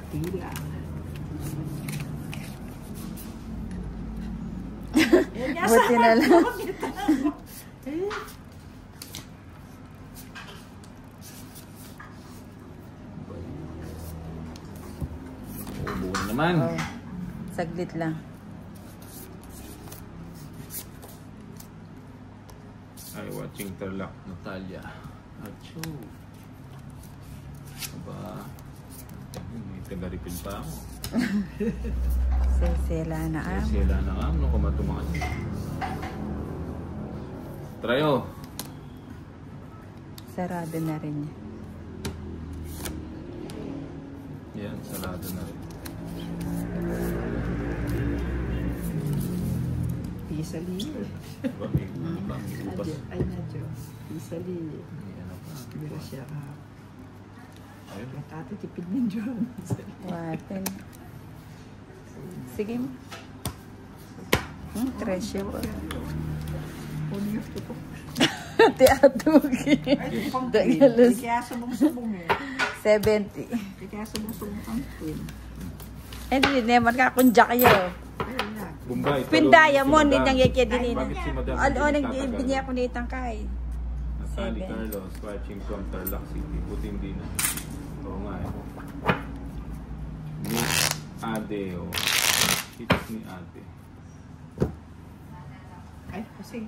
Tila. Buti na lang. Ubo naman. Oh, saglit lang. Ay, watching Tarlac, Natalia. Achoo. Aba. May taga-refill pa ako. Sela na am. Sila na nga. Ano ka matumangan? Trayo. Sarado na rin niya. Yan, sarado na rin. Pisali. Diba? May ubas. Ay, nadyo. Pisali. Yan pa. Bira siya. Ayun. Tati, tipid ng John. Waten. Sige mo. Treasure. Kunin yung ito. Tiatugi. Ay, pang twin. Kaya subong-subong eh. 70. Kaya subong-subong pang twin. Eh, hindi naman ka kung jack yun. Bombay. Pindaya mo, hindi nang yake din. Bakit si Madam Ano hindi nang nagtatagal? biniya ko nitang kay. Natalie 7. Carlos, watching from Tarlac City. Buti hindi na. Oo nga eh. Miss Ade, oh. Hits ni Ade. Ay, kasi.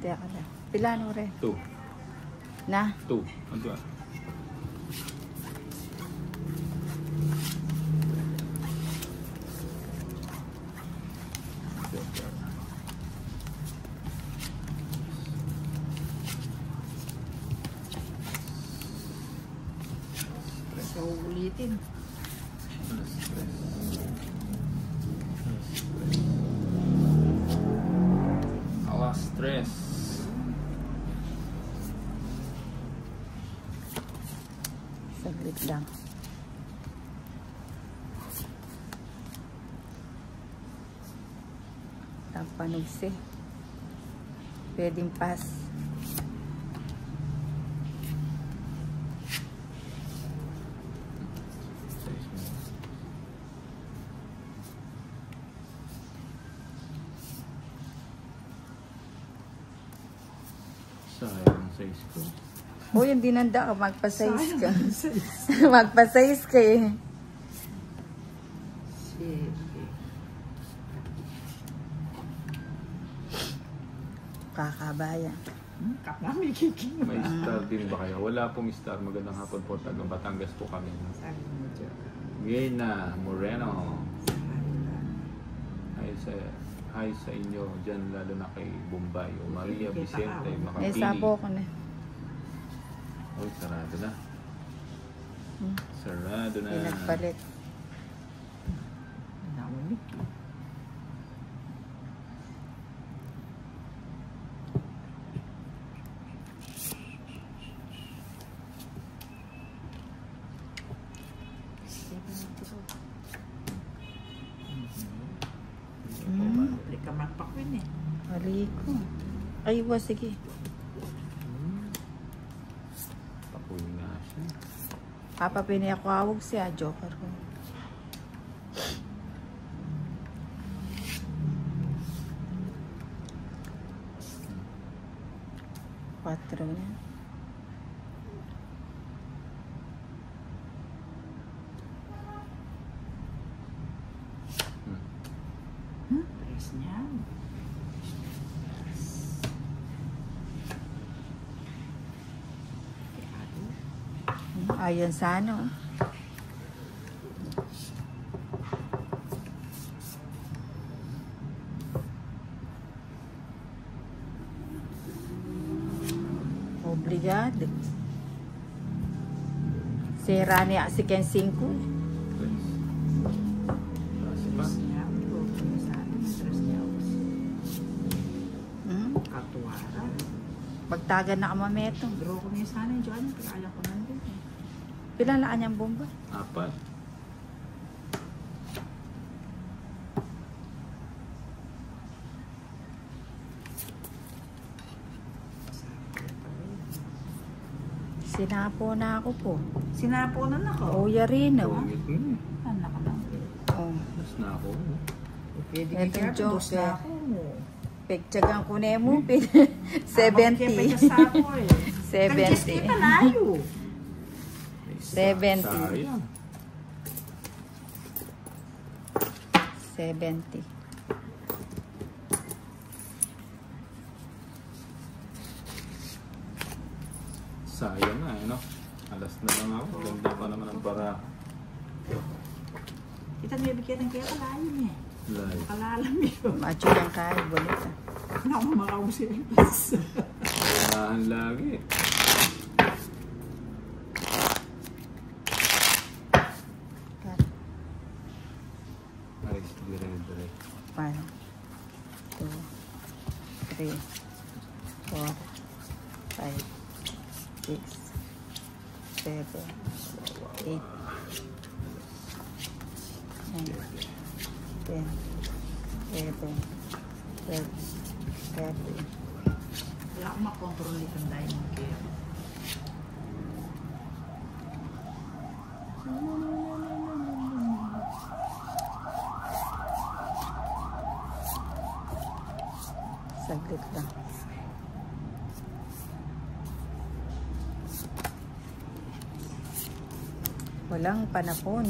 Tiyak ka na. Pilano rin. 2. Na? 2. Ano ba? So, ulitin. Alas stress. Saglit lang. Tapanugsi. Pwedeng pass. Sayang ang size ko. O, yung dinanda ka, magpa-size ka. Magpa-size ka eh. Sige. Kakabayan. Kapami kiking. May star din ba kayo? Wala pong star. Magandang hapon po. Taga Batangas po kami. Sabi mo dyan. Gina Moreno. Hi sa inyo dyan, lalo na kay Bombay o Maria Vicente Eh, Makapili. sabo ko na. Uy, sarado na. Sarado na. Pinagpalit. Namamik. Hindi ka magpakwin eh. Mali ko. Ay, wa, sige. Pakuwi nga siya. Papapini ako awag siya. Joker ko. Patro na. Press niya. Ayon sa ano. Obligado. Si Rani si Ken 5. Kasi pa. Press niya. Press niya. Katuwara. Pagtagan na kamameto. Draw ko niya sana yung Joanne. Pero ayaw ko nandun eh. Pila na kanyang bomba? 4. Sinapo na ako po. Sinapunan ako. Uya rin, oh. Tungit mo. Anak lang. Oh. Mas na ako. Pwede Ito kaya joke, dos na ako. Pagtsagang ko na mo, 70. 70. 70. Malayo. 70. Sayang. 70. Sayang nga, no? Alas na lang ako. Ganda pa naman ang para. Kita niyo bigyan ng kaya kalayo niya. Live. Kalalam yun. Macho lang kayo, bonita. Ako makausin. Kailangan lagi. Ay, dire-dire. 1, 2, 3, 4, 5, 6, 7, 8, 9, 10, 11, 12, 13. Wala akong makontrol itong diamond care. Saglit lang. Walang panapon.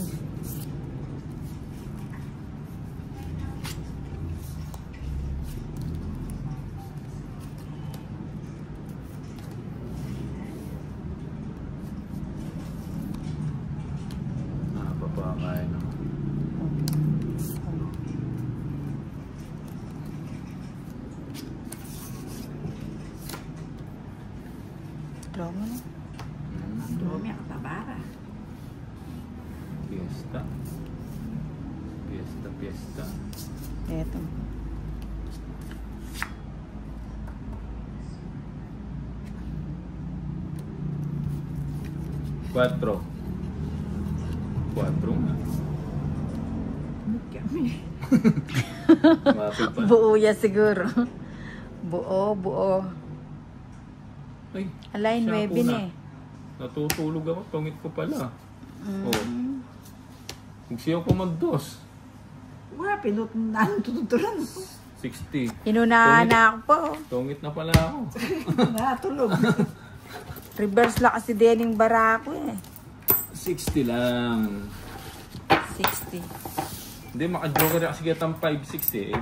Napapakain naman. Draw mo na. Dumi ako tabara. Fiesta. Fiesta, fiesta. Eto. Quattro. Quattro nga. Kami. Mapit pa. Buo ya siguro. Buo. Ay, Alay, siya 9 po na eh. Natutulog ako. Tungit ko pala. Mm. Oh. Magsiyaw ko mag-dos. Wala, tututulan ako. 60. Inunahan na ako po. Tungit na pala ako. Natulog. Reverse lang kasi din yung barako eh. 60 lang. 60. Hindi, maka-joker kasi kitang 5-6 eh.